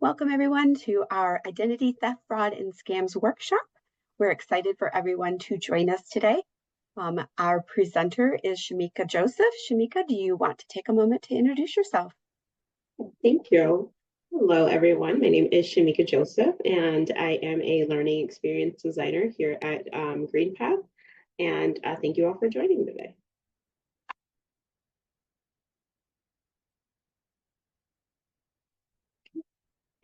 Welcome everyone to our Identity Theft, Fraud, and Scams workshop. We're excited for everyone to join us today. Our presenter is Shamika Joseph. Shamika, do you want to take a moment to introduce yourself? Thank you. Hello, everyone. My name is Shamika Joseph, and I am a learning experience designer here at GreenPath. And thank you all for joining today.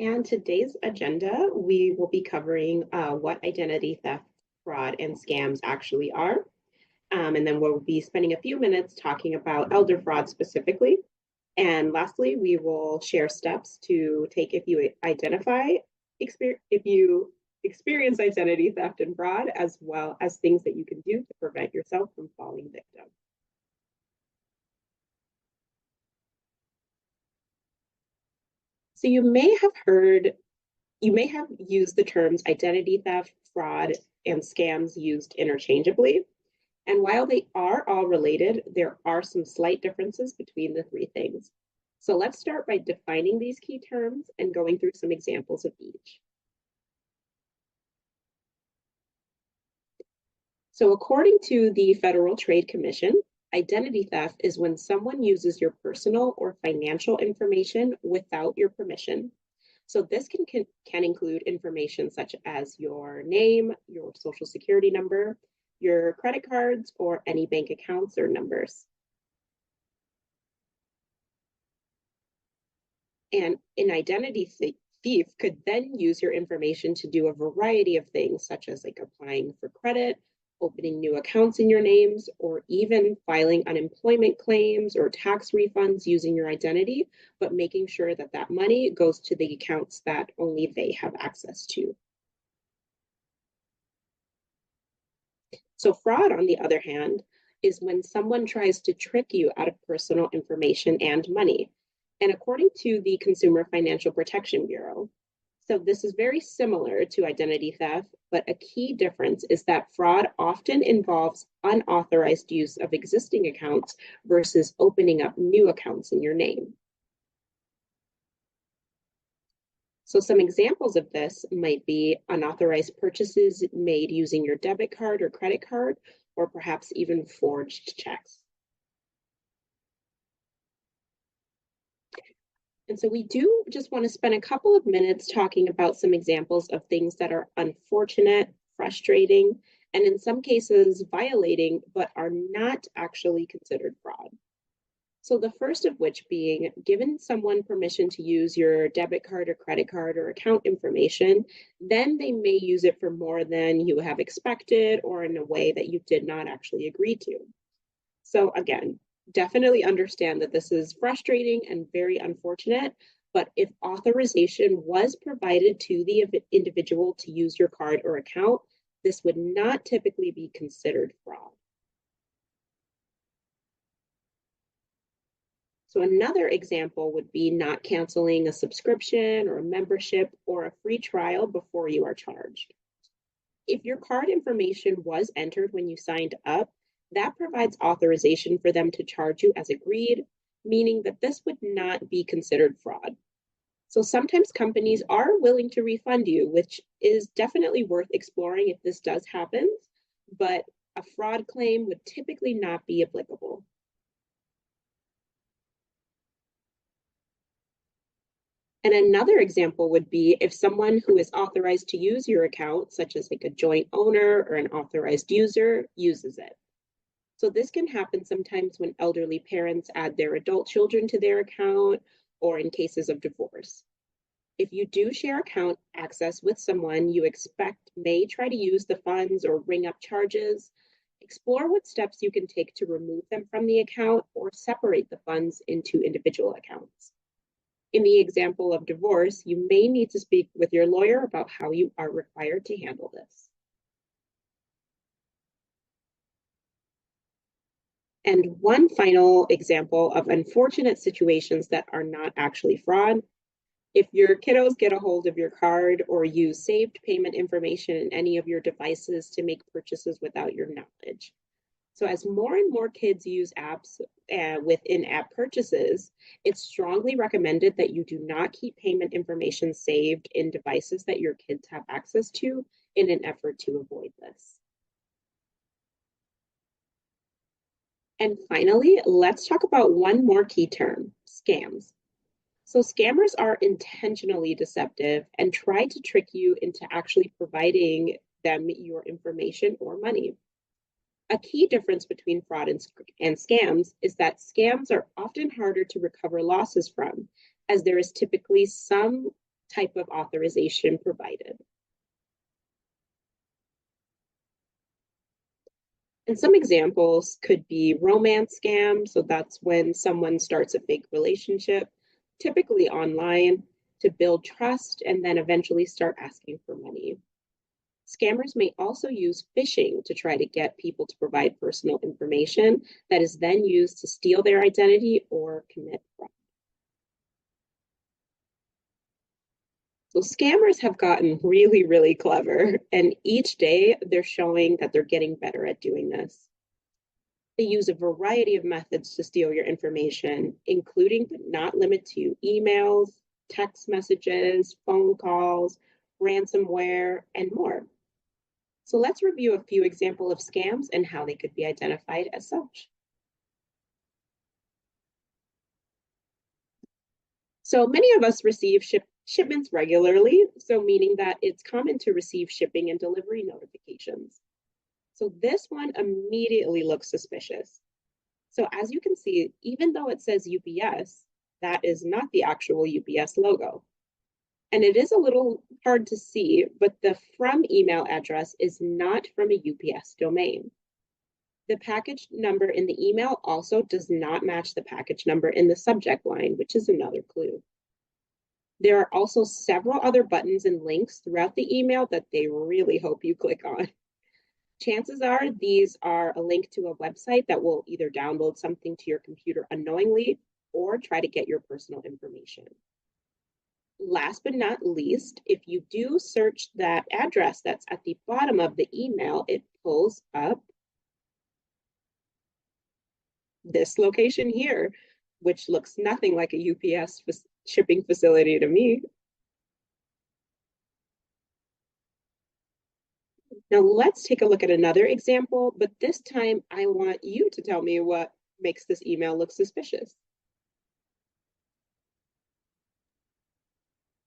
And today's agenda, we will be covering what identity theft, fraud, and scams actually are. And then we'll be spending a few minutes talking about elder fraud specifically. And lastly, we will share steps to take if you experience identity theft and fraud, as well as things that you can do to prevent yourself from falling victim. So you may have used the terms identity theft, fraud, and scams used interchangeably. And while they are all related, there are some slight differences between the three things. So let's start by defining these key terms and going through some examples of each. So according to the Federal Trade Commission, identity theft is when someone uses your personal or financial information without your permission. So this can include information such as your name, your social security number, your credit cards, or any bank accounts or numbers. And an identity thief could then use your information to do a variety of things, such as like applying for credit, opening new accounts in your names, or even filing unemployment claims or tax refunds using your identity, but making sure that that money goes to the accounts that only they have access to. So fraud, on the other hand, is when someone tries to trick you out of personal information and money. And according to the Consumer Financial Protection Bureau, so this is very similar to identity theft, but a key difference is that fraud often involves unauthorized use of existing accounts versus opening up new accounts in your name. So some examples of this might be unauthorized purchases made using your debit card or credit card, or perhaps even forged checks. And so we do just want to spend a couple of minutes talking about some examples of things that are unfortunate, frustrating, and in some cases violating, but are not actually considered fraud. So the first of which being giving someone permission to use your debit card or credit card or account information, then they may use it for more than you have expected or in a way that you did not actually agree to. So again, definitely understand that this is frustrating and very unfortunate, but if authorization was provided to the individual to use your card or account, this would not typically be considered fraud. So another example would be not canceling a subscription or a membership or a free trial before you are charged. If your card information was entered when you signed up, that provides authorization for them to charge you as agreed, meaning that this would not be considered fraud. So sometimes companies are willing to refund you, which is definitely worth exploring if this does happen, but a fraud claim would typically not be applicable. And another example would be if someone who is authorized to use your account, such as like a joint owner or an authorized user, uses it. So this can happen sometimes when elderly parents add their adult children to their account or in cases of divorce. If you do share account access with someone you expect may try to use the funds or ring up charges, explore what steps you can take to remove them from the account or separate the funds into individual accounts. In the example of divorce, you may need to speak with your lawyer about how you are required to handle this. And one final example of unfortunate situations that are not actually fraud. If your kiddos get a hold of your card or use saved payment information in any of your devices to make purchases without your knowledge. So as more and more kids use apps with in-app purchases, it's strongly recommended that you do not keep payment information saved in devices that your kids have access to in an effort to avoid this. And finally, let's talk about one more key term, scams. So scammers are intentionally deceptive and try to trick you into actually providing them your information or money. A key difference between fraud and scams is that scams are often harder to recover losses from, as there is typically some type of authorization provided. And some examples could be romance scams. So that's when someone starts a fake relationship, typically online, to build trust and then eventually start asking for money. Scammers may also use phishing to try to get people to provide personal information that is then used to steal their identity or commit fraud. So scammers have gotten really, really clever, and each day they're showing that they're getting better at doing this. They use a variety of methods to steal your information, including but not limited to emails, text messages, phone calls, ransomware, and more. So let's review a few examples of scams and how they could be identified as such. So many of us receive shipments regularly, so meaning that it's common to receive shipping and delivery notifications. So this one immediately looks suspicious. So as you can see, even though it says UPS, that is not the actual UPS logo. And it is a little hard to see, but the from email address is not from a UPS domain. The package number in the email also does not match the package number in the subject line, which is another clue. There are also several other buttons and links throughout the email that they really hope you click on. Chances are these are a link to a website that will either download something to your computer unknowingly or try to get your personal information. Last but not least, if you do search that address that's at the bottom of the email, it pulls up this location here, which looks nothing like a UPS shipping facility to me. Now let's take a look at another example, but this time I want you to tell me what makes this email look suspicious.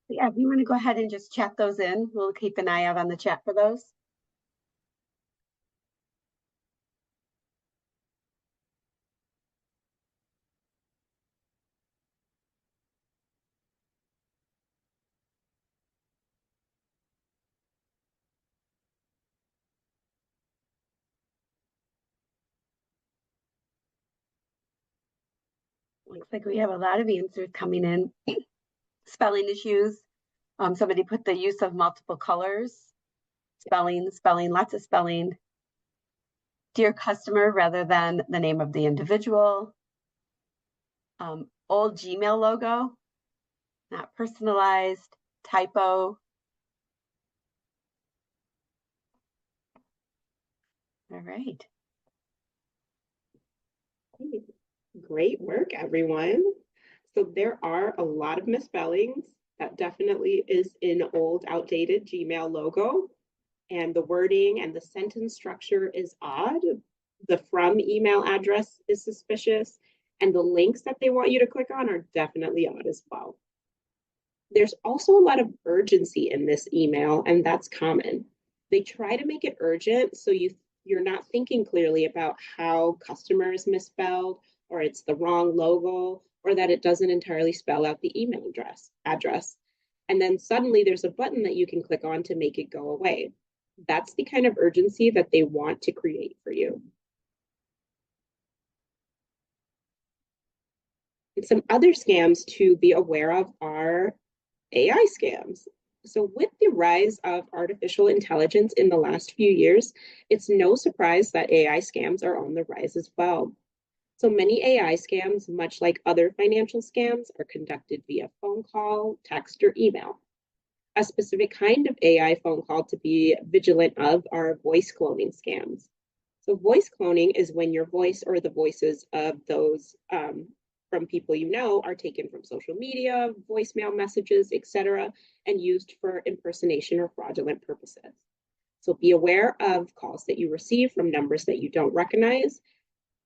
Yeah, if you want to go ahead and just chat those in, we'll keep an eye out on the chat for those. Looks like we have a lot of answers coming in. Spelling issues. Somebody put the use of multiple colors. Spelling, lots of spelling. Dear customer rather than the name of the individual. Old Gmail logo, not personalized, typo. All right. Great work, everyone. So there are a lot of misspellings. That definitely is an old, outdated Gmail logo. And the wording and the sentence structure is odd. The from email address is suspicious. And the links that they want you to click on are definitely odd as well. There's also a lot of urgency in this email, and that's common. They try to make it urgent so you're not thinking clearly about how customer is misspelled, or it's the wrong logo, or that it doesn't entirely spell out the email address. And then suddenly there's a button that you can click on to make it go away. That's the kind of urgency that they want to create for you. And some other scams to be aware of are AI scams. So, with the rise of artificial intelligence in the last few years, it's no surprise that AI scams are on the rise as well. So, many AI scams, much like other financial scams, are conducted via phone call, text, or email. A specific kind of AI phone call to be vigilant of are voice cloning scams. So voice cloning is when your voice or the voices of those from people you know are taken from social media, voicemail messages, etc., and used for impersonation or fraudulent purposes. So be aware of calls that you receive from numbers that you don't recognize.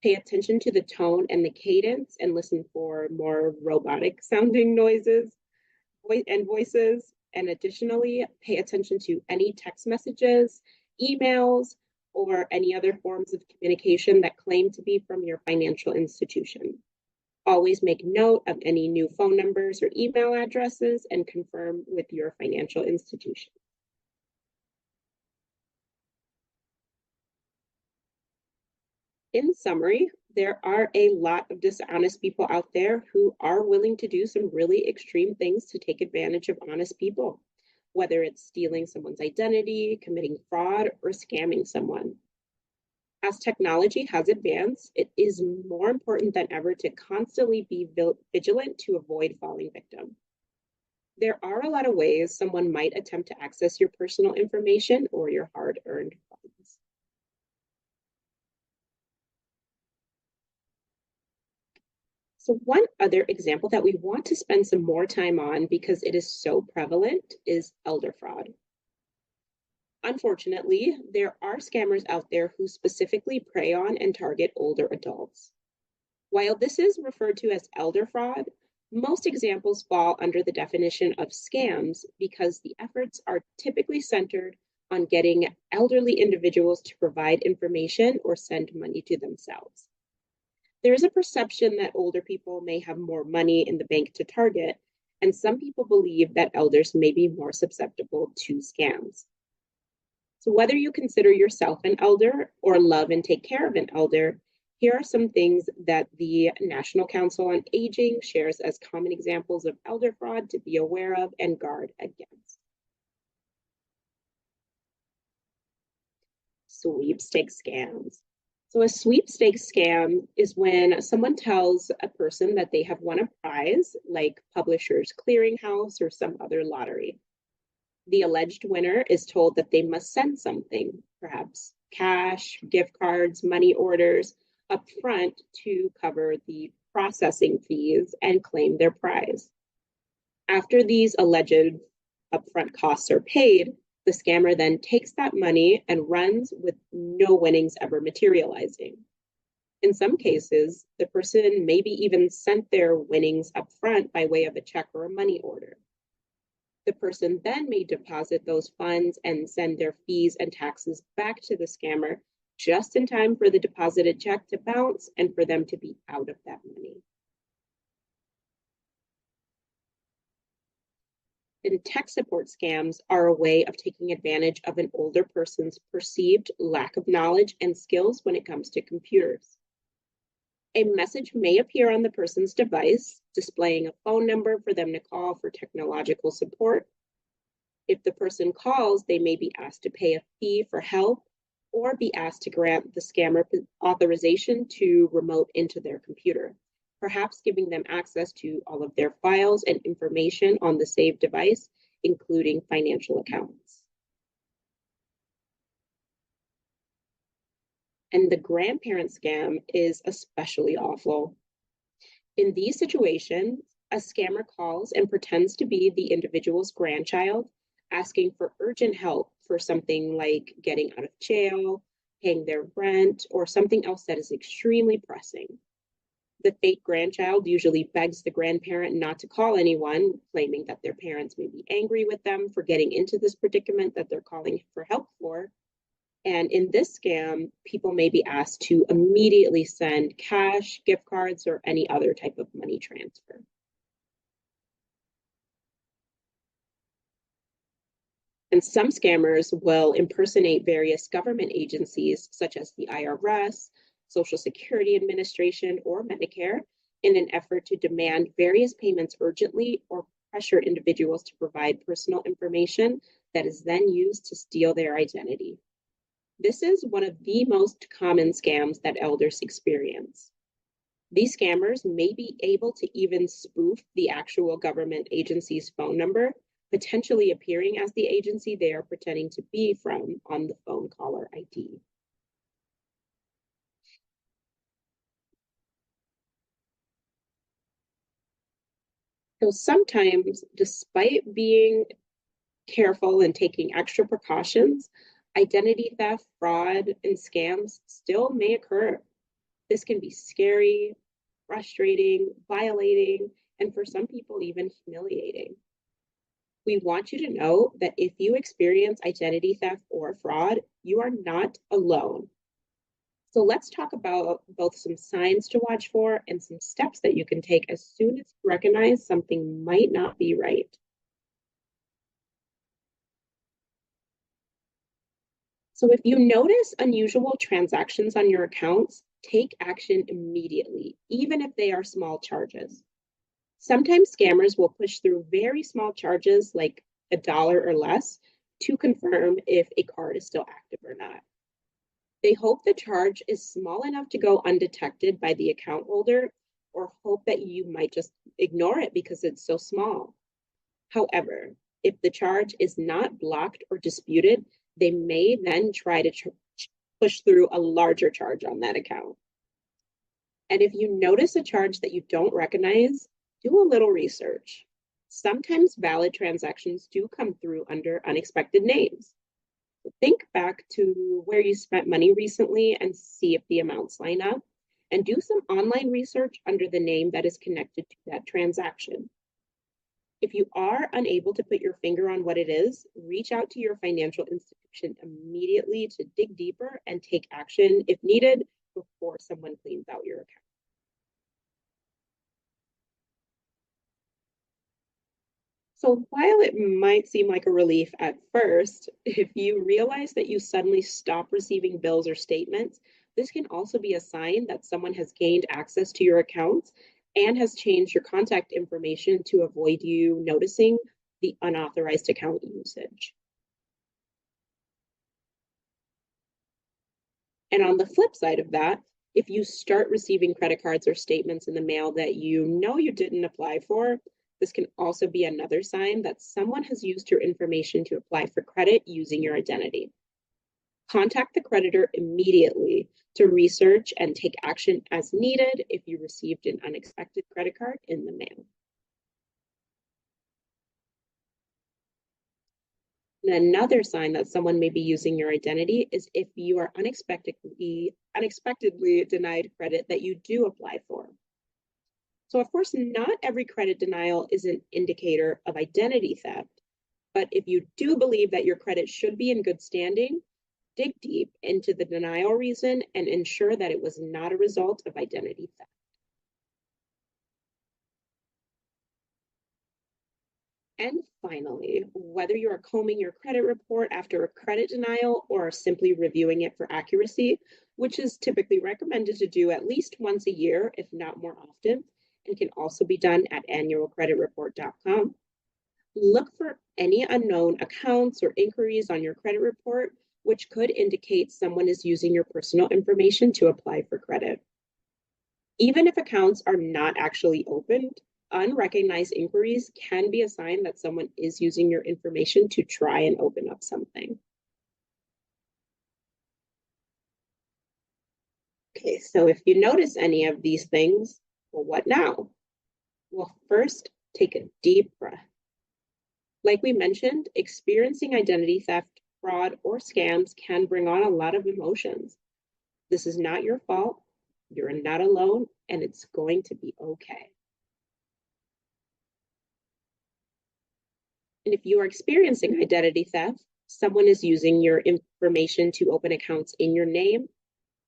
Pay attention to the tone and the cadence and listen for more robotic sounding noises and voices. And additionally, pay attention to any text messages, emails, or any other forms of communication that claim to be from your financial institution. Always make note of any new phone numbers or email addresses and confirm with your financial institution. In summary, there are a lot of dishonest people out there who are willing to do some really extreme things to take advantage of honest people, whether it's stealing someone's identity, committing fraud, or scamming someone. As technology has advanced, it is more important than ever to constantly be vigilant to avoid falling victim. There are a lot of ways someone might attempt to access your personal information or your hard-earned funds. So one other example that we want to spend some more time on because it is so prevalent is elder fraud. Unfortunately, there are scammers out there who specifically prey on and target older adults. While this is referred to as elder fraud, most examples fall under the definition of scams because the efforts are typically centered on getting elderly individuals to provide information or send money to themselves. There is a perception that older people may have more money in the bank to target, and some people believe that elders may be more susceptible to scams. So whether you consider yourself an elder or love and take care of an elder, here are some things that the National Council on Aging shares as common examples of elder fraud to be aware of and guard against. Sweepstakes scams. So a sweepstakes scam is when someone tells a person that they have won a prize, like Publishers Clearinghouse or some other lottery. The alleged winner is told that they must send something, perhaps cash, gift cards, money orders, up front to cover the processing fees and claim their prize. After these alleged upfront costs are paid, the scammer then takes that money and runs with no winnings ever materializing. In some cases, the person maybe even sent their winnings up front by way of a check or a money order. The person then may deposit those funds and send their fees and taxes back to the scammer just in time for the deposited check to bounce and for them to be out of that money. And tech support scams are a way of taking advantage of an older person's perceived lack of knowledge and skills when it comes to computers. A message may appear on the person's device, displaying a phone number for them to call for technological support. If the person calls, they may be asked to pay a fee for help or be asked to grant the scammer authorization to remote into their computer, perhaps giving them access to all of their files and information on the saved device, including financial accounts. And the grandparent scam is especially awful. In these situations, a scammer calls and pretends to be the individual's grandchild, asking for urgent help for something like getting out of jail, paying their rent, or something else that is extremely pressing. The fake grandchild usually begs the grandparent not to call anyone, claiming that their parents may be angry with them for getting into this predicament that they're calling for help for. And in this scam, people may be asked to immediately send cash, gift cards, or any other type of money transfer. And some scammers will impersonate various government agencies, such as the IRS, Social Security Administration, or Medicare, in an effort to demand various payments urgently or pressure individuals to provide personal information that is then used to steal their identity. This is one of the most common scams that elders experience. These scammers may be able to even spoof the actual government agency's phone number, potentially appearing as the agency they are pretending to be from on the phone caller ID. So sometimes, despite being careful and taking extra precautions, identity theft, fraud, and scams still may occur. This can be scary, frustrating, violating, and for some people, even humiliating. We want you to know that if you experience identity theft or fraud, you are not alone. So let's talk about both some signs to watch for and some steps that you can take as soon as you recognize something might not be right. So if you notice unusual transactions on your accounts, take action immediately, even if they are small charges. Sometimes scammers will push through very small charges like $1 or less to confirm if a card is still active or not. They hope the charge is small enough to go undetected by the account holder or hope that you might just ignore it because it's so small. However, if the charge is not blocked or disputed, they may then try to push through a larger charge on that account. And if you notice a charge that you don't recognize, do a little research. Sometimes valid transactions do come through under unexpected names. Think back to where you spent money recently and see if the amounts line up, and do some online research under the name that is connected to that transaction. If you are unable to put your finger on what it is, reach out to your financial institution immediately to dig deeper and take action if needed before someone cleans out your account. So while it might seem like a relief at first, if you realize that you suddenly stop receiving bills or statements, this can also be a sign that someone has gained access to your accounts and has changed your contact information to avoid you noticing the unauthorized account usage. And on the flip side of that, if you start receiving credit cards or statements in the mail that you know you didn't apply for, this can also be another sign that someone has used your information to apply for credit using your identity. Contact the creditor immediately to research and take action as needed if you received an unexpected credit card in the mail. And another sign that someone may be using your identity is if you are unexpectedly denied credit that you do apply for. So, of course, not every credit denial is an indicator of identity theft, but if you do believe that your credit should be in good standing, dig deep into the denial reason and ensure that it was not a result of identity theft. And finally, whether you are combing your credit report after a credit denial or simply reviewing it for accuracy, which is typically recommended to do at least once a year, if not more often, and can also be done at annualcreditreport.com. Look for any unknown accounts or inquiries on your credit report, which could indicate someone is using your personal information to apply for credit. Even if accounts are not actually opened, unrecognized inquiries can be a sign that someone is using your information to try and open up something. Okay, so if you notice any of these things, well, what now? Well, first, take a deep breath. Like we mentioned, experiencing identity theft, fraud, or scams can bring on a lot of emotions. This is not your fault. You're not alone, and it's going to be okay. And if you are experiencing identity theft, someone is using your information to open accounts in your name,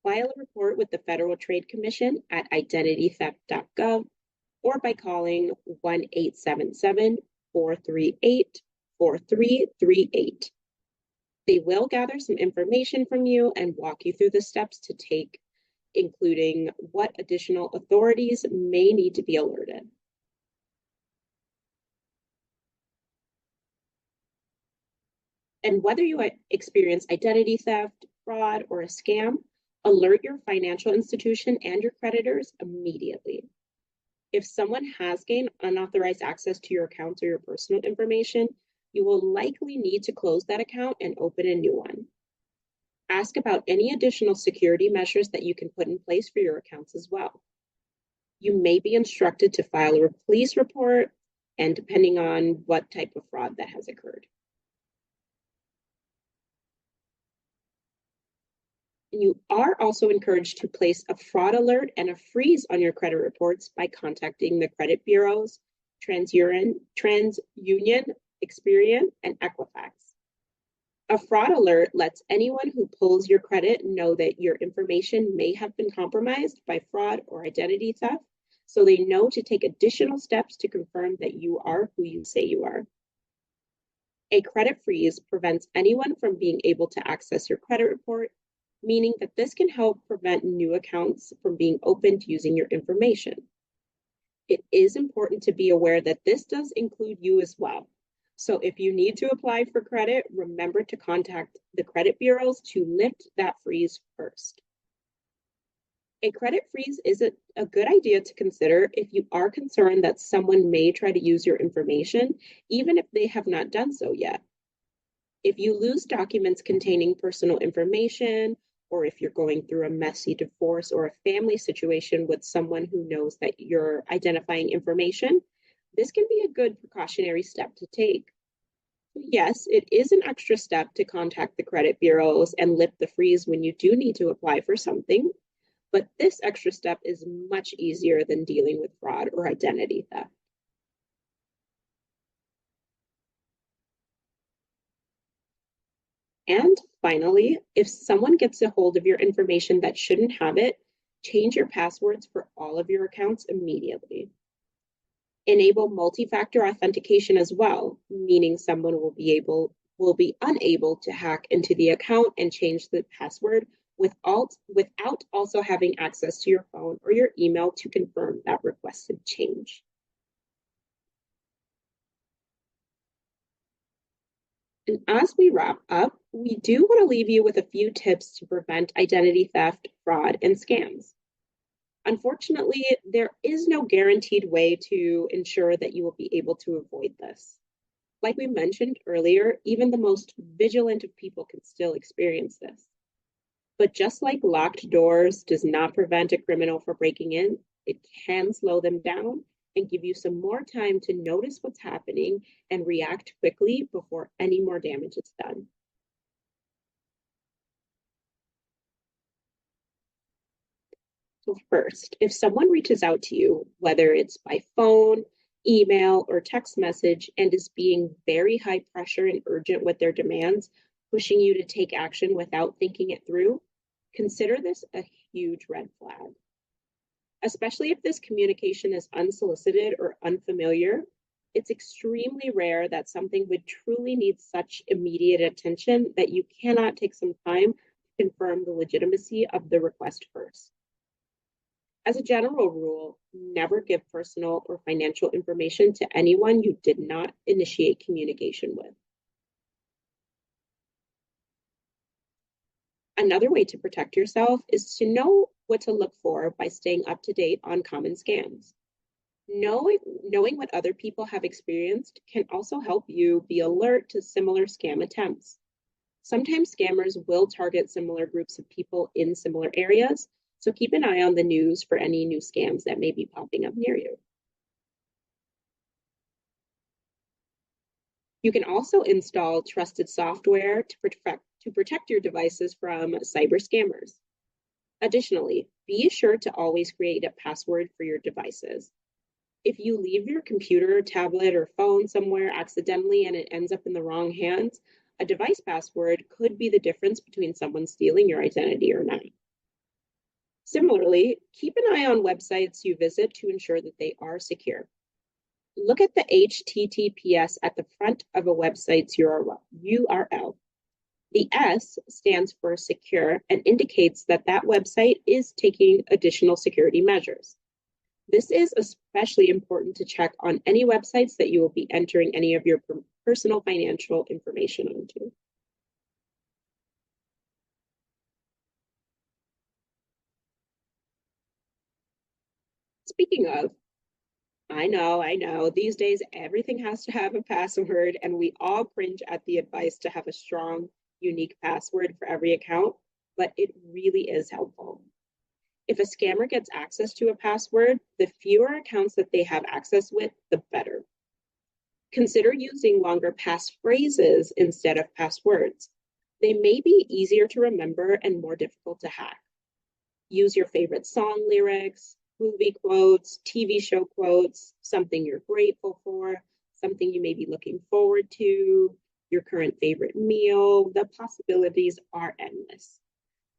file a report with the Federal Trade Commission at identitytheft.gov or by calling 1-877-438-4338. They will gather some information from you and walk you through the steps to take, including what additional authorities may need to be alerted. And whether you experience identity theft, fraud, or a scam, alert your financial institution and your creditors immediately. If someone has gained unauthorized access to your accounts or your personal information, you will likely need to close that account and open a new one. Ask about any additional security measures that you can put in place for your accounts as well. You may be instructed to file a police report, and depending on what type of fraud that has occurred. You are also encouraged to place a fraud alert and a freeze on your credit reports by contacting the credit bureaus, TransUnion, Experian, and Equifax. A fraud alert lets anyone who pulls your credit know that your information may have been compromised by fraud or identity theft, so they know to take additional steps to confirm that you are who you say you are. A credit freeze prevents anyone from being able to access your credit report, meaning that this can help prevent new accounts from being opened using your information. It is important to be aware that this does include you as well. So if you need to apply for credit, remember to contact the credit bureaus to lift that freeze first. A credit freeze is a good idea to consider if you are concerned that someone may try to use your information, even if they have not done so yet. If you lose documents containing personal information, or if you're going through a messy divorce or a family situation with someone who knows that you're identifying information, this can be a good precautionary step to take. Yes, it is an extra step to contact the credit bureaus and lift the freeze when you do need to apply for something, but this extra step is much easier than dealing with fraud or identity theft. And finally, if someone gets a hold of your information that shouldn't have it, change your passwords for all of your accounts immediately. Enable multi-factor authentication as well, meaning someone will be unable to hack into the account and change the password without also having access to your phone or your email to confirm that requested change. And as we wrap up, we do want to leave you with a few tips to prevent identity theft, fraud, and scams. Unfortunately, there is no guaranteed way to ensure that you will be able to avoid this. Like we mentioned earlier, even the most vigilant of people can still experience this. But just like locked doors does not prevent a criminal from breaking in, it can slow them down and give you some more time to notice what's happening and react quickly before any more damage is done. So first, if someone reaches out to you, whether it's by phone, email, or text message, and is being very high pressure and urgent with their demands, pushing you to take action without thinking it through, consider this a huge red flag. Especially if this communication is unsolicited or unfamiliar, it's extremely rare that something would truly need such immediate attention that you cannot take some time to confirm the legitimacy of the request first. As a general rule, never give personal or financial information to anyone you did not initiate communication with. Another way to protect yourself is to know what to look for by staying up to date on common scams. Knowing what other people have experienced can also help you be alert to similar scam attempts. Sometimes scammers will target similar groups of people in similar areas, so keep an eye on the news for any new scams that may be popping up near you. You can also install trusted software to protect your devices from cyber scammers. Additionally, be sure to always create a password for your devices. If you leave your computer, tablet, or phone somewhere accidentally and it ends up in the wrong hands, a device password could be the difference between someone stealing your identity or not. Similarly, keep an eye on websites you visit to ensure that they are secure. Look at the HTTPS at the front of a website's URL. The S stands for secure and indicates that that website is taking additional security measures. This is especially important to check on any websites that you will be entering any of your personal financial information onto. Speaking of, I know, these days everything has to have a password, and we all cringe at the advice to have a strong, unique password for every account, but it really is helpful. If a scammer gets access to a password, the fewer accounts that they have access with, the better. Consider using longer passphrases instead of passwords. They may be easier to remember and more difficult to hack. Use your favorite song lyrics, movie quotes, TV show quotes, something you're grateful for, something you may be looking forward to, your current favorite meal. The possibilities are endless.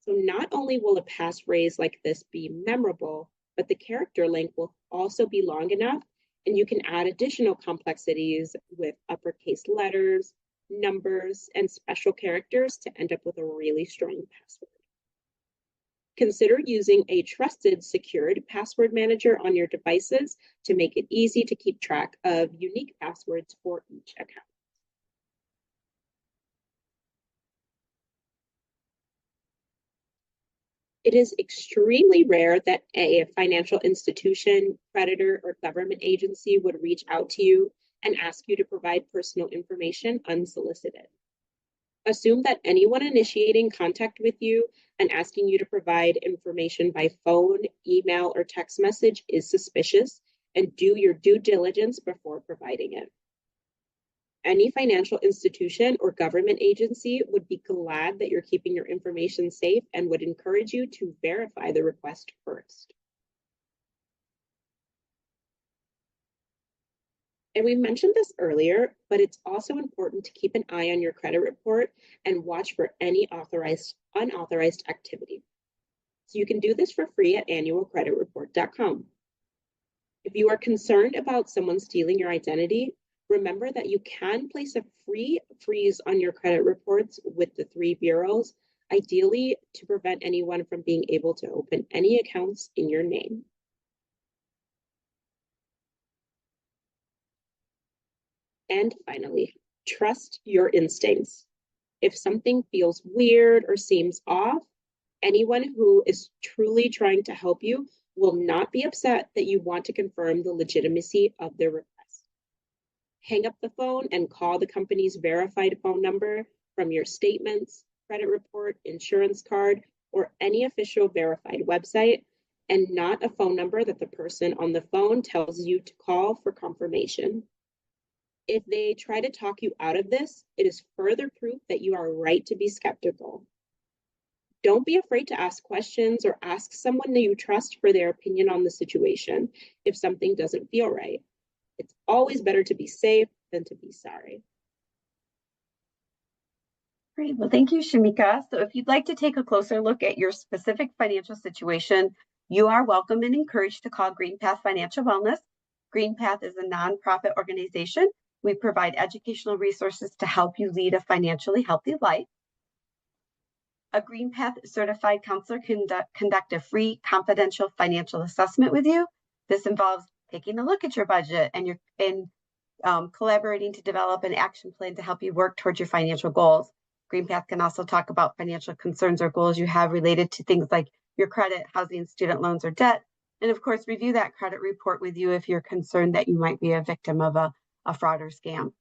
So not only will a passphrase like this be memorable, but the character length will also be long enough, and you can add additional complexities with uppercase letters, numbers, and special characters to end up with a really strong password. Consider using a trusted, secured password manager on your devices to make it easy to keep track of unique passwords for each account. It is extremely rare that a financial institution, creditor, or government agency would reach out to you and ask you to provide personal information unsolicited. Assume that anyone initiating contact with you and asking you to provide information by phone, email, or text message is suspicious, and do your due diligence before providing it. Any financial institution or government agency would be glad that you're keeping your information safe and would encourage you to verify the request first. And we mentioned this earlier, but it's also important to keep an eye on your credit report and watch for any unauthorized activity. So you can do this for free at annualcreditreport.com. If you are concerned about someone stealing your identity, remember that you can place a free freeze on your credit reports with the 3 bureaus, ideally to prevent anyone from being able to open any accounts in your name. And finally, trust your instincts. If something feels weird or seems off, anyone who is truly trying to help you will not be upset that you want to confirm the legitimacy of their request. Hang up the phone and call the company's verified phone number from your statements, credit report, insurance card, or any official verified website, and not a phone number that the person on the phone tells you to call for confirmation. If they try to talk you out of this, it is further proof that you are right to be skeptical. Don't be afraid to ask questions or ask someone that you trust for their opinion on the situation if something doesn't feel right. It's always better to be safe than to be sorry. Great. Well, thank you, Shamika. So if you'd like to take a closer look at your specific financial situation, you are welcome and encouraged to call GreenPath Financial Wellness. GreenPath is a nonprofit organization. We provide educational resources to help you lead a financially healthy life. A GreenPath certified counselor can conduct a free confidential financial assessment with you. This involves taking a look at your budget and collaborating to develop an action plan to help you work towards your financial goals. GreenPath can also talk about financial concerns or goals you have related to things like your credit, housing, student loans, or debt. And of course, review that credit report with you if you're concerned that you might be a victim of a fraud or scam.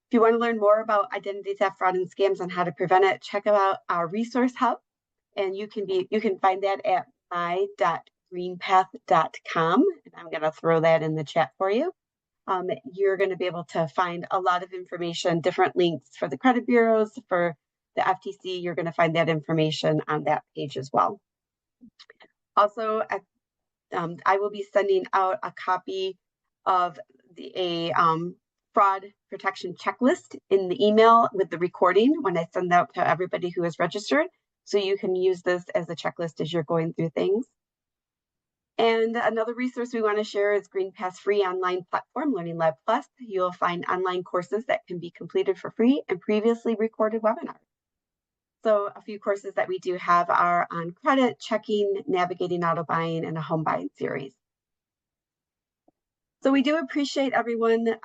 If you want to learn more about identity theft, fraud, and scams and how to prevent it, check out our resource hub. And you can find that at my.greenpath.com. And I'm going to throw that in the chat for you. You're going to be able to find a lot of information, different links for the credit bureaus, for the FTC. You're going to find that information on that page as well. Also, I will be sending out a copy of a fraud protection checklist in the email with the recording when I send out to everybody who is registered. So you can use this as a checklist as you're going through things. And another resource we want to share is GreenPath's free online platform, Learning Lab Plus. You'll find online courses that can be completed for free and previously recorded webinars. So a few courses that we do have are on credit, checking, navigating auto buying, and a home buying series. So we do appreciate everyone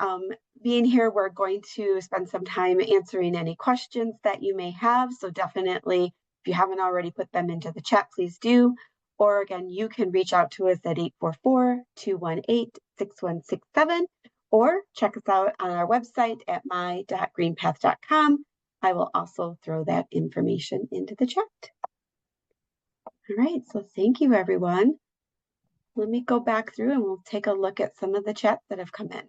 being here. We're going to spend some time answering any questions that you may have. So definitely, if you haven't already put them into the chat, please do. Or again, you can reach out to us at 844-218-6167 or check us out on our website at my.greenpath.com. I will also throw that information into the chat. All right, so thank you, everyone. Let me go back through and we'll take a look at some of the chats that have come in.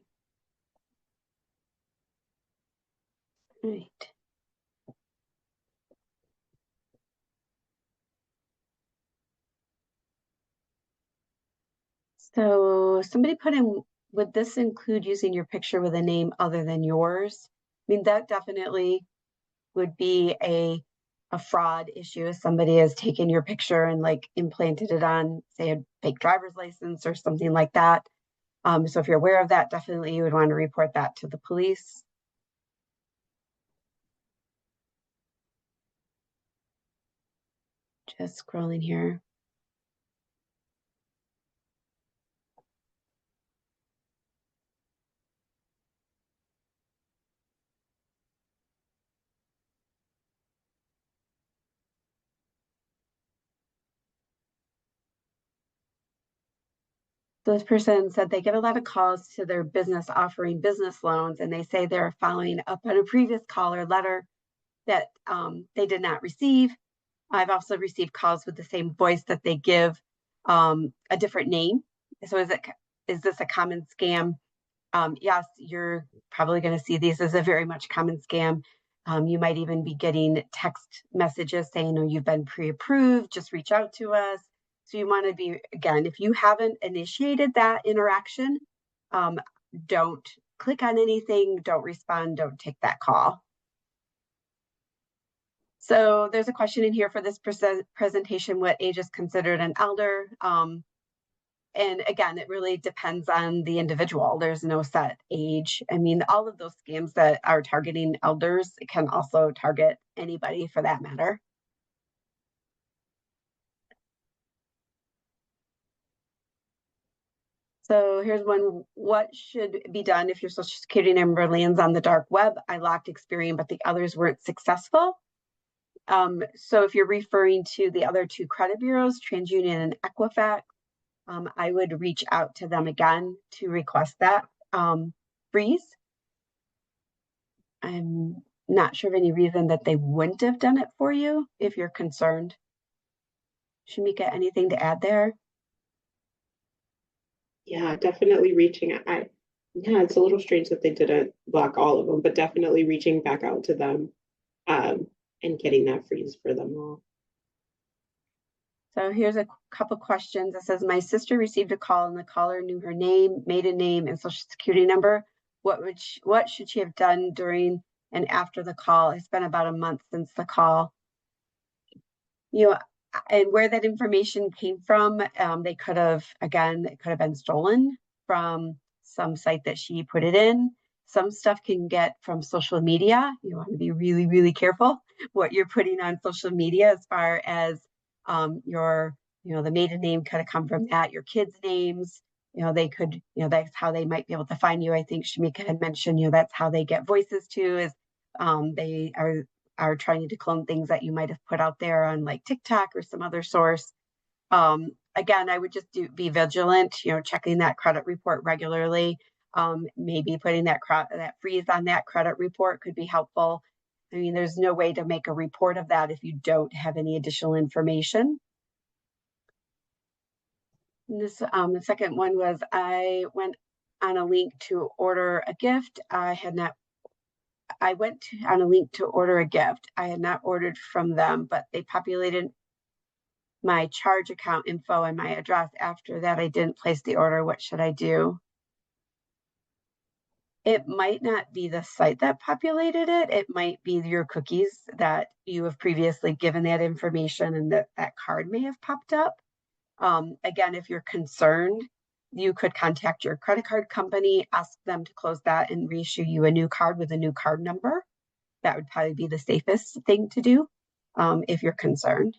Right. So somebody put in, would this include using your picture with a name other than yours? I mean, that definitely would be a fraud issue if somebody has taken your picture and like implanted it on, say, a fake driver's license or something like that. So if you're aware of that, definitely you would want to report that to the police. Just scrolling here. So this person said they get a lot of calls to their business offering business loans, and they say they're following up on a previous call or letter that they did not receive. I've also received calls with the same voice that they give a different name. So is this a common scam? Yes, you're probably going to see these as a very much common scam. You might even be getting text messages saying, oh, you've been pre-approved, just reach out to us. So you want to be, again, if you haven't initiated that interaction, um, don't click on anything, don't respond, don't take that call. So there's a question in here for this presentation, what age is considered an elder? And again, it really depends on the individual. There's no set age. I mean, all of those scams that are targeting elders can also target anybody for that matter. So here's one, what should be done if your social security number lands on the dark web? I locked Experian, but the others weren't successful. So if you're referring to the other two credit bureaus, TransUnion and Equifax, I would reach out to them again to request that freeze. I'm not sure of any reason that they wouldn't have done it for you if you're concerned. Shamika, anything to add there? Yeah, definitely reaching out. Yeah, it's a little strange that they didn't block all of them, but definitely reaching back out to them and getting that freeze for them all. So here's a couple questions. It says, my sister received a call and the caller knew her name, maiden name, and social security number. What should she have done during and after the call? It's been about a month since the call. You know, and where that information came from, they could have, again, it could have been stolen from some site that she put it in. Some stuff can get from social media. You want to be really, really careful what you're putting on social media as far as your, the maiden name could have come from that, your kids' names. They could, that's how they might be able to find you. I think Shamika had mentioned, that's how they get voices too, is they are trying to clone things that you might have put out there on like TikTok or some other source. Again, I would just be vigilant, checking that credit report regularly. Maybe putting that freeze on that credit report could be helpful. I mean, there's no way to make a report of that if you don't have any additional information. And this, the second one was I went on a link to order a gift. I went on a link to order a gift. I had not ordered from them, but they populated my charge account info and my address. After that, I didn't place the order. What should I do? It might not be the site that populated it. It might be your cookies that you have previously given that information and that card may have popped up. Again, if you're concerned, you could contact your credit card company, ask them to close that and reissue you a new card with a new card number. That would probably be the safest thing to do if you're concerned.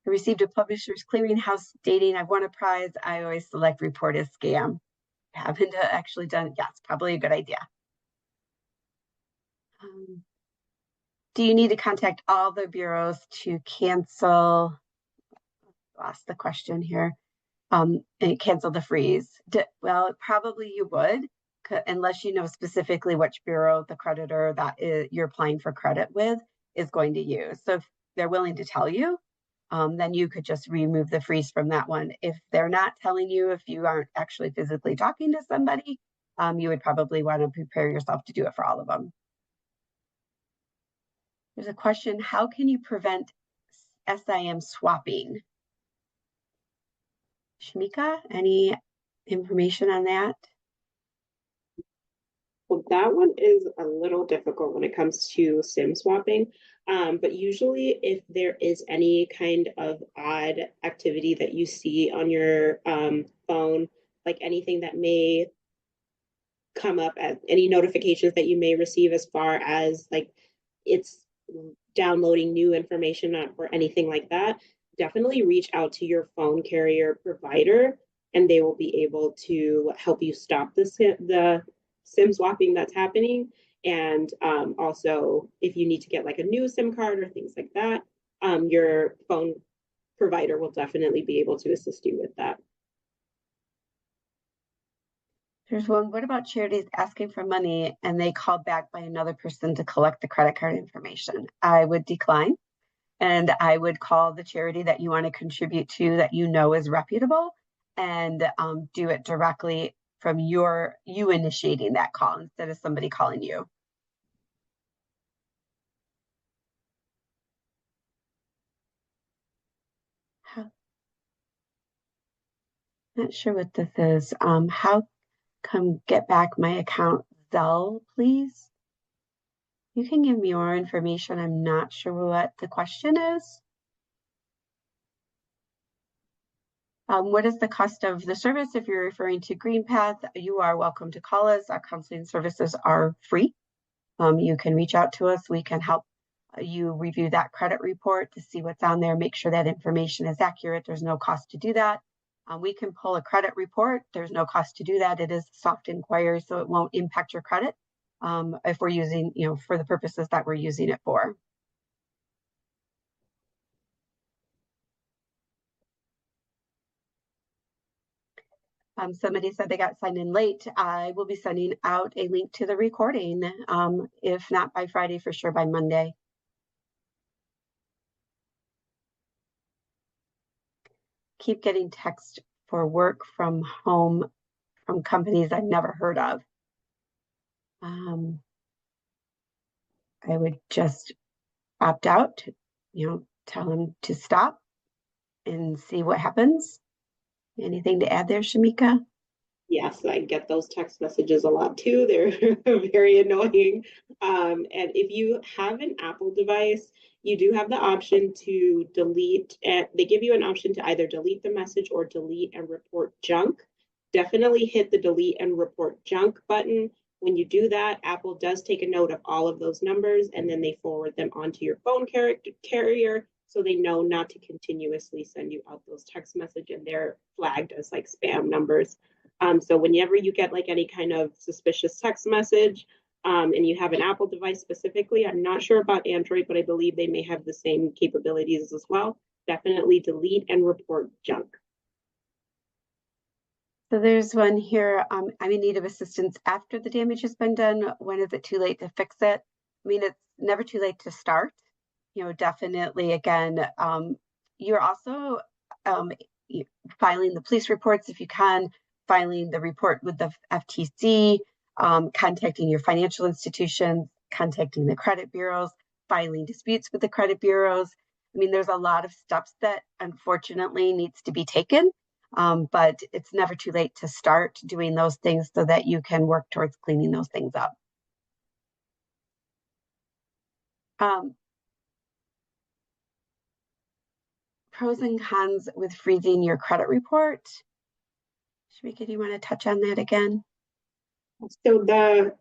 I received a Publishers Clearinghouse stating I've won a prize. I always select report as scam. Haven't actually done it. Yes, probably a good idea. Do you need to contact all the bureaus to cancel? Lost the question here. And cancel the freeze? Well, probably you would, unless you know specifically which bureau the creditor that you're applying for credit with is going to use. So if they're willing to tell you, then you could just remove the freeze from that one. If they're not telling you, if you aren't actually physically talking to somebody, you would probably want to prepare yourself to do it for all of them. There's a question, how can you prevent SIM swapping? Shamika, any information on that? Well, that one is a little difficult when it comes to SIM swapping. But usually, if there is any kind of odd activity that you see on your phone, like anything that may come up at any notifications that you may receive as far as like it's downloading new information or anything like that, definitely reach out to your phone carrier provider and they will be able to help you stop the SIM swapping that's happening. And also, if you need to get like a new SIM card or things like that, your phone provider will definitely be able to assist you with that. There's one, what about charities asking for money and they call back by another person to collect the credit card information? I would decline, and I would call the charity that you want to contribute to that you know is reputable and do it directly from you initiating that call instead of somebody calling you. Not sure what this is. How come get back my account Zelle, please? You can give me more information. I'm not sure what the question is. What is the cost of the service? If you're referring to GreenPath, you are welcome to call us. Our counseling services are free. You can reach out to us. We can help you review that credit report to see what's on there, make sure that information is accurate. There's no cost to do that. We can pull a credit report. There's no cost to do that. It is soft inquiry, so it won't impact your credit if we're using, for the purposes that we're using it for. Somebody said they got signed in late. I will be sending out a link to the recording, if not by Friday, for sure by Monday. Keep getting text for work from home from companies I've never heard of. I would just opt out, tell them to stop and see what happens. Anything to add there, Shamika? Yes, I get those text messages a lot too. They're very annoying. And if you have an Apple device, you do have the option to delete, and they give you an option to either delete the message or delete and report junk. Definitely hit the delete and report junk button. When you do that, Apple does take a note of all of those numbers and then they forward them onto your phone carrier so they know not to continuously send you out those text messages and they're flagged as like spam numbers. So whenever you get like any kind of suspicious text message, and you have an Apple device specifically, I'm not sure about Android, but I believe they may have the same capabilities as well. Definitely delete and report junk. So there's one here. I'm in need of assistance after the damage has been done. When is it too late to fix it? I mean, it's never too late to start. Definitely, again, you're also filing the police reports if you can, filing the report with the FTC, contacting your financial institutions, contacting the credit bureaus, filing disputes with the credit bureaus. I mean, there's a lot of steps that unfortunately needs to be taken, but it's never too late to start doing those things so that you can work towards cleaning those things up. Pros and cons with freezing your credit report. Shamika, do you want to touch on that again? So the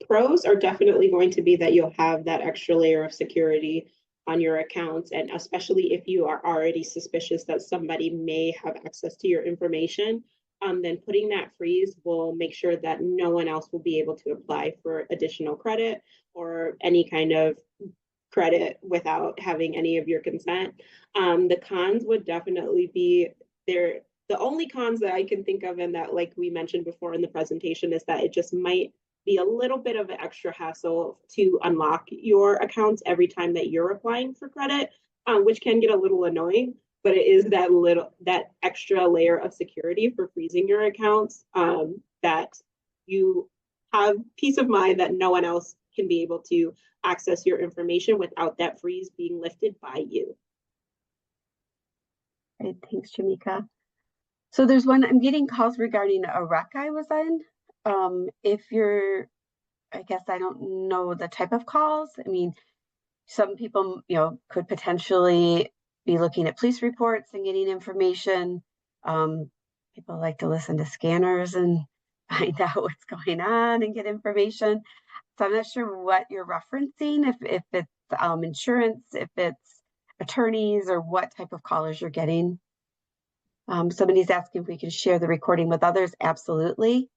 pros are definitely going to be that you'll have that extra layer of security on your accounts, and especially if you are already suspicious that somebody may have access to your information, then putting that freeze will make sure that no one else will be able to apply for additional credit or any kind of credit without having any of your consent. The cons would definitely be there. The only cons that I can think of, and that, like we mentioned before in the presentation, is that it just might be a little bit of an extra hassle to unlock your accounts every time that you're applying for credit, which can get a little annoying. But it is that extra layer of security for freezing your accounts that you have peace of mind that no one else can be able to access your information without that freeze being lifted by you. Great, thanks, Shamika. So there's one, I'm getting calls regarding a wreck I was in. If you're, I guess I don't know the type of calls. I mean, some people, could potentially be looking at police reports and getting information. People like to listen to scanners and find out what's going on and get information. So I'm not sure what you're referencing, if it's insurance, if it's attorneys, or what type of callers you're getting. Somebody's asking if we can share the recording with others. Absolutely.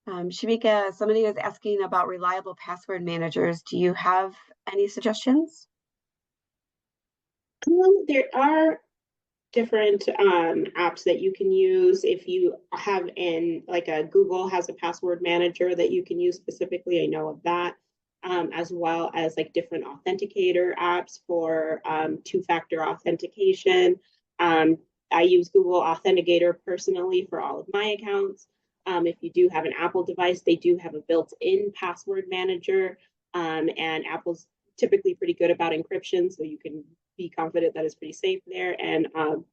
Shamika, somebody was asking about reliable password managers. Do you have any suggestions? There are different apps that you can use. If you have like a Google has a password manager that you can use specifically, I know of that, as well as like different authenticator apps for two-factor authentication. I use Google Authenticator personally for all of my accounts. If you do have an Apple device, they do have a built-in password manager, and Apple's typically pretty good about encryption, so you can be confident that it's pretty safe there. And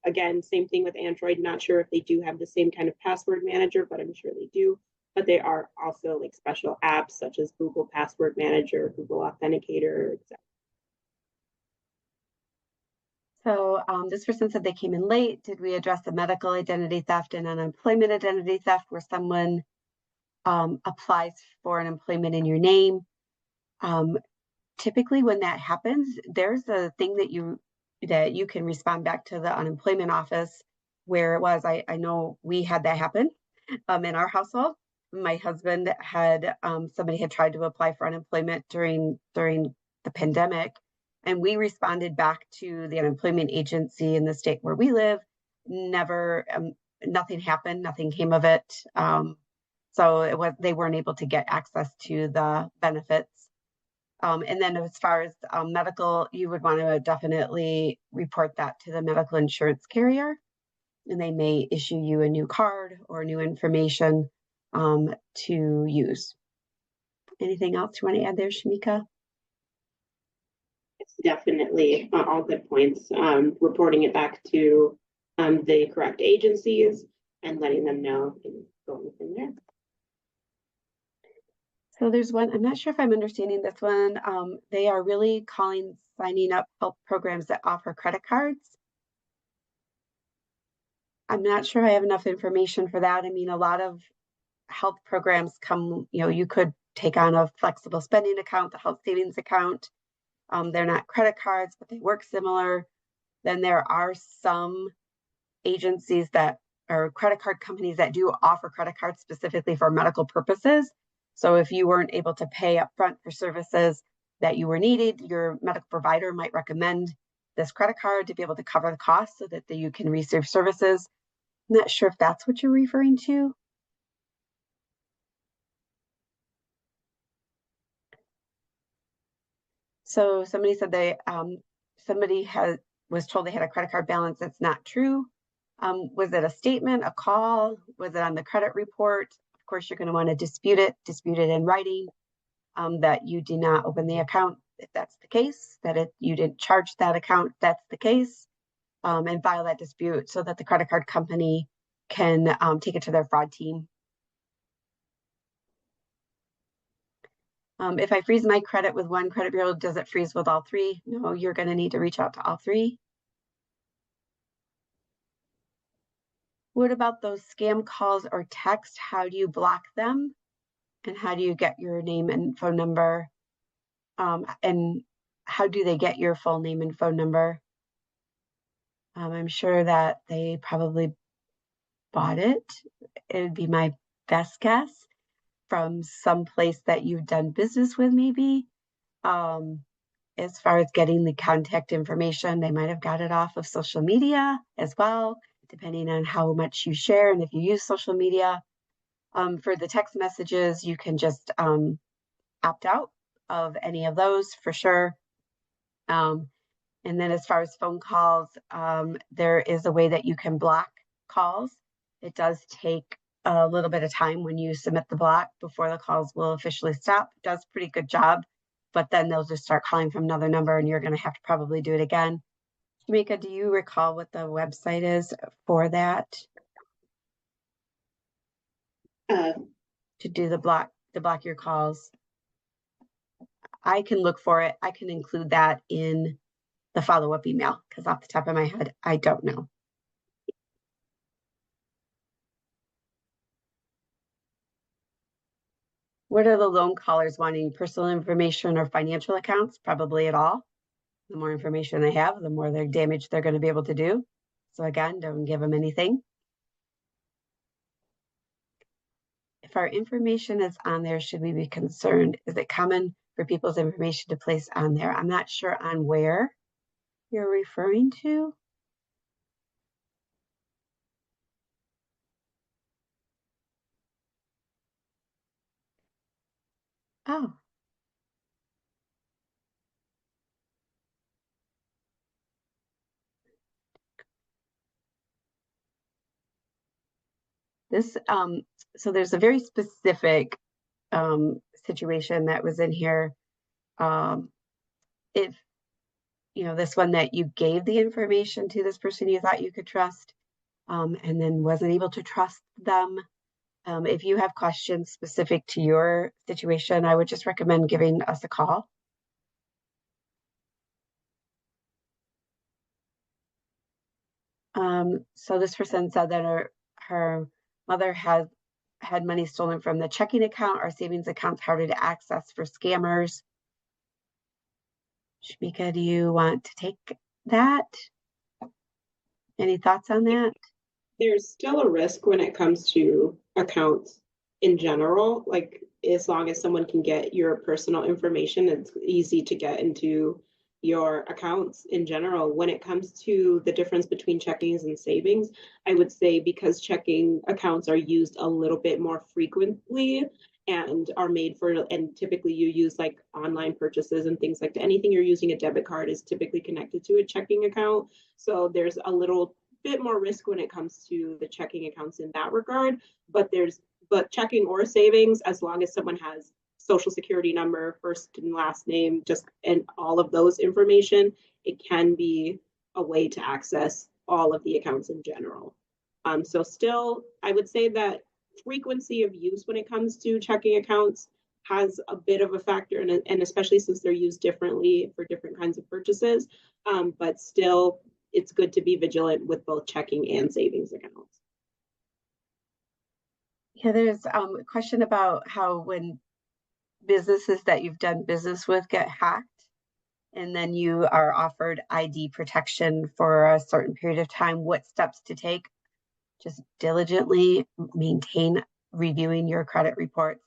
again, same thing with Android. Not sure if they do have the same kind of password manager, but I'm sure they do. But there are also like special apps such as Google Password Manager, Google Authenticator, etc. So this person said they came in late. Did we address the medical identity theft and unemployment identity theft where someone applies for an employment in your name? Typically when that happens, there's a thing that you can respond back to the unemployment office where it was. I know we had that happen in our household. My husband had somebody had tried to apply for unemployment during the pandemic, and we responded back to the unemployment agency in the state where we live. Never, nothing happened. Nothing came of it. So they weren't able to get access to the benefits. And then as far as medical, you would want to definitely report that to the medical insurance carrier, and they may issue you a new card or new information to use. Anything else you want to add there, Shamika? It's definitely all good points. Reporting it back to the correct agencies and letting them know and going from there. So there's one, I'm not sure if I'm understanding this one. They are really calling signing up health programs that offer credit cards. I'm not sure I have enough information for that. I mean, a lot of health programs come, you could take on a flexible spending account, the health savings account. They're not credit cards, but they work similar. Then there are some agencies that are credit card companies that do offer credit cards specifically for medical purposes. So if you weren't able to pay upfront for services that you were needed, your medical provider might recommend this credit card to be able to cover the cost so that you can receive services. I'm not sure if that's what you're referring to. So somebody said somebody was told they had a credit card balance. That's not true. Was it a statement, a call? Was it on the credit report? Of course, you're going to want to dispute it in writing, that you did not open the account if that's the case, that you didn't charge that account, that's the case, and file that dispute so that the credit card company can take it to their fraud team. If I freeze my credit with one credit bureau, does it freeze with all three? No, you're going to need to reach out to all three. What about those scam calls or text? How do you block them? And how do you get your name and phone number? And how do they get your full name and phone number? I'm sure that they probably bought it. It would be my best guess from some place that you've done business with, maybe. As far as getting the contact information, they might have got it off of social media as well, depending on how much you share and if you use social media. For the text messages, you can just opt out of any of those for sure. And then as far as phone calls, there is a way that you can block calls. It does take a little bit of time when you submit the block before the calls will officially stop. Does pretty good job, but then they'll just start calling from another number and you're going to have to probably do it again. Shamika, do you recall what the website is for that Uh, to do the block your calls? I can look for it. I can include that in the follow-up email because off the top of my head, I don't know. What are the loan callers wanting? Personal information or financial accounts? Probably at all. The more information they have, the more damage they're going to be able to do. So again, don't give them anything. If our information is on there, should we be concerned? Is it common for people's information to place on there? I'm not sure on where you're referring to. Oh. This, so there's a very specific situation that was in here. If, this one that you gave the information to this person you thought you could trust, and then wasn't able to trust them. If you have questions specific to your situation, I would just recommend giving us a call. So this person said that her mother has had money stolen from the checking account or savings accounts harder to access for scammers. Shamika, do you want to take that? Any thoughts on that? there's still a risk when it comes to accounts in general. Like, as long as someone can get your personal information, it's easy to get into your accounts in general. When it comes to the difference between checkings and savings, I would say because checking accounts are used a little bit more frequently and are made for, and typically you use like online purchases and things like that. Anything you're using a debit card is typically connected to a checking account. So there's a little bit more risk when it comes to the checking accounts in that regard. But checking or savings, as long as someone has social security number, first and last name, just and all of those information, it can be a way to access all of the accounts in general. So still, I would say that frequency of use when it comes to checking accounts has a bit of a factor, and especially since they're used differently for different kinds of purchases. But still, it's good to be vigilant with both checking and savings accounts. Yeah, there's a question about how when businesses that you've done business with get hacked and then you are offered ID protection for a certain period of time, what steps to take? Just diligently maintain reviewing your credit reports.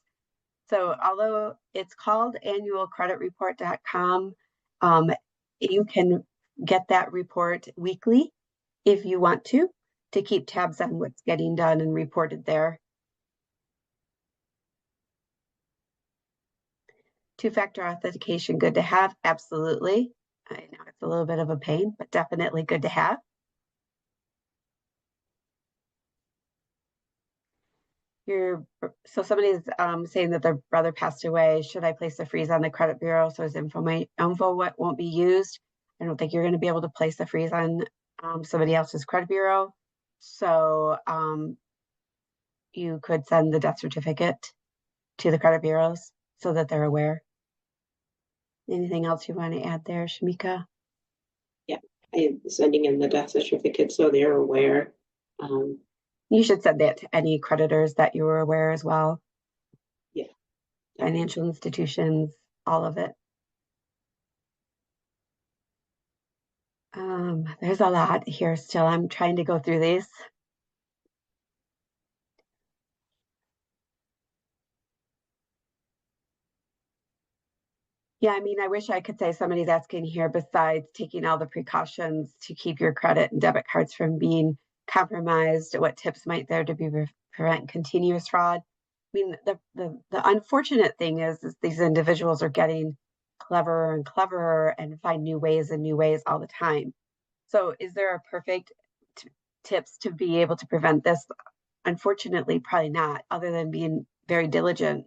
So although it's called annualcreditreport.com, you can get that report weekly if you want to keep tabs on what's getting done and reported there. Two-factor authentication, good to have? Absolutely. I know it's a little bit of a pain, but definitely good to have. So somebody's saying that their brother passed away. Should I place a freeze on the credit bureau so his info won't be used? I don't think you're going to be able to place a freeze on somebody else's credit bureau. So you could send the death certificate to the credit bureaus so that they're aware. Anything else you want to add there, Shamika? Yeah, I'm sending in the death certificate so they're aware. You should send that to any creditors that you were aware as well. Yeah. Financial institutions, all of it. There's a lot here still. I'm trying to go through these. Yeah, I mean, I wish I could say somebody's asking here, besides taking all the precautions to keep your credit and debit cards from being compromised, what tips might there to be prevent continuous fraud? I mean, the unfortunate thing is these individuals are getting cleverer and cleverer and find new ways and new ways all the time. So is there a perfect tips to be able to prevent this? unfortunately, probably not, other than being very diligent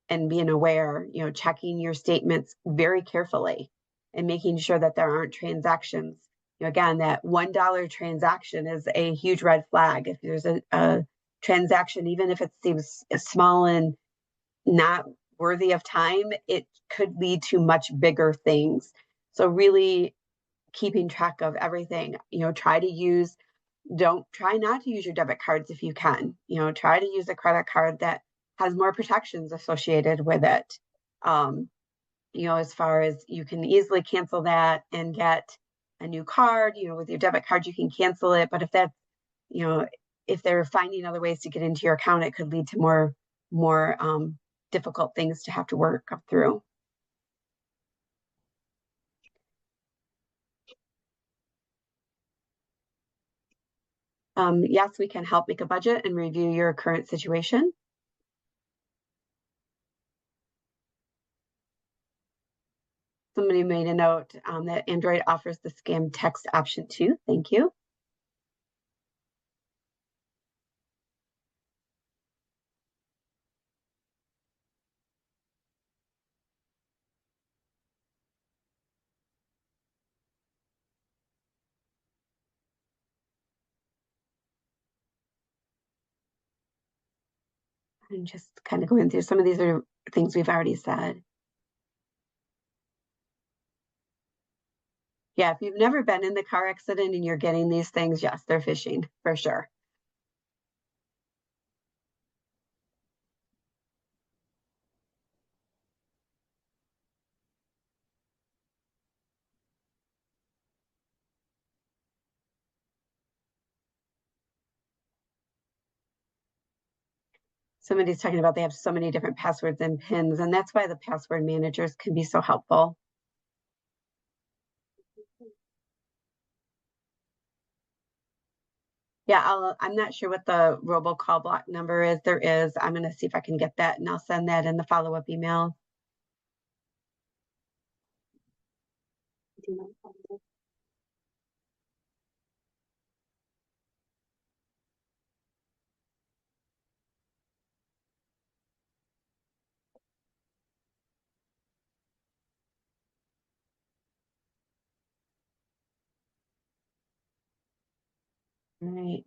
and being aware, checking your statements very carefully and making sure that there aren't transactions. Again, that $1 transaction is a huge red flag. If there's a transaction, even if it seems small and not worthy of time, it could lead to much bigger things. So really keeping track of everything, try not to use your debit cards if you can, try to use a credit card that has more protections associated with it. As far as you can easily cancel that and get a new card, with your debit card, you can cancel it. But if that's, if they're finding other ways to get into your account, it could lead to more difficult things to have to work through. Yes, we can help make a budget and review your current situation. Somebody made a note that Android offers the scam text option too. Thank you. I'm just kind of going through some of these are things we've already said. Yeah, if you've never been in the car accident and you're getting these things, yes, they're phishing for sure. Somebody's talking about they have so many different passwords and pins, and that's why the password managers can be so helpful. Yeah, I'm not sure what the robocall block number is. There is. I'm going to see if I can get that, and I'll send that in the follow-up email. All right.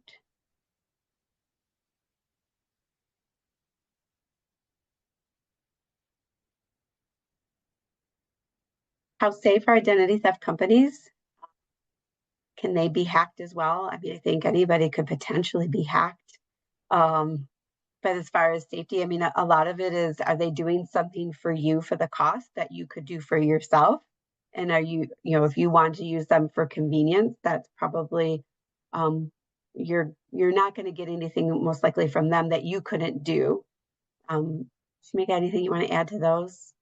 How safe are identity theft companies? Can they be hacked as well? I mean, I think anybody could potentially be hacked. But as far as safety, I mean, a lot of it is, are they doing something for you for the cost that you could do for yourself? And are you, if you want to use them for convenience, that's probably, you're not going to get anything most likely from them that you couldn't do. Shamika, anything you want to add to those?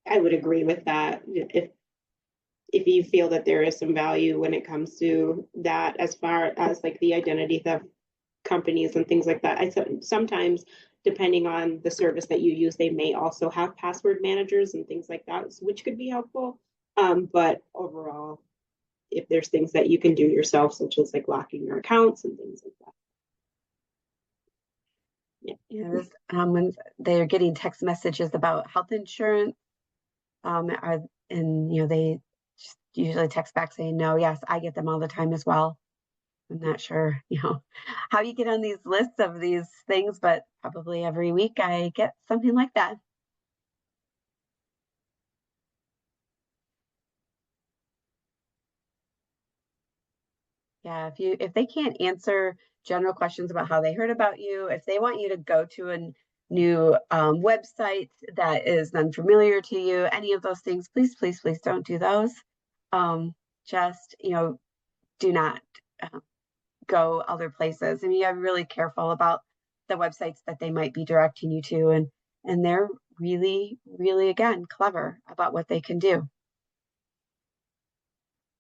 I would agree with that. If you feel that there is some value when it comes to that, as far as like the identity theft companies and things like that, I sometimes, depending on the service that you use, they may also have password managers and things like that, which could be helpful. But overall, if there's things that you can do yourself, such as like locking your accounts and things like that. When they're getting text messages about health insurance, they just usually text back saying no. Yes, I get them all the time as well. I'm not sure, how you get on these lists of these things, but probably every week I get something like that. Yeah, if they can't answer general questions about how they heard about you, if they want you to go to a new website that is unfamiliar to you, any of those things, please, please, please don't do those. Just, do not go other places. I mean, you have to be really careful about the websites that they might be directing you to, and they're really, really, again, clever about what they can do.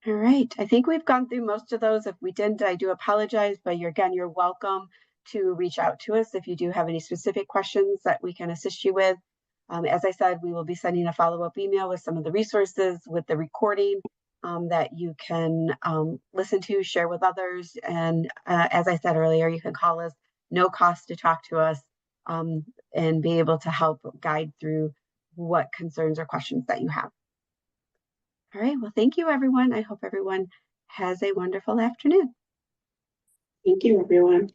All right, I think we've gone through most of those. If we didn't, I do apologize, but you're welcome to reach out to us if you do have any specific questions that we can assist you with. As I said, we will be sending a follow-up email with some of the resources, with the recording, that you can listen to, share with others. And as I said earlier, you can call us, no cost to talk to us, and be able to help guide through what concerns or questions that you have. All right, well, thank you, everyone. I hope everyone has a wonderful afternoon. Thank you, everyone.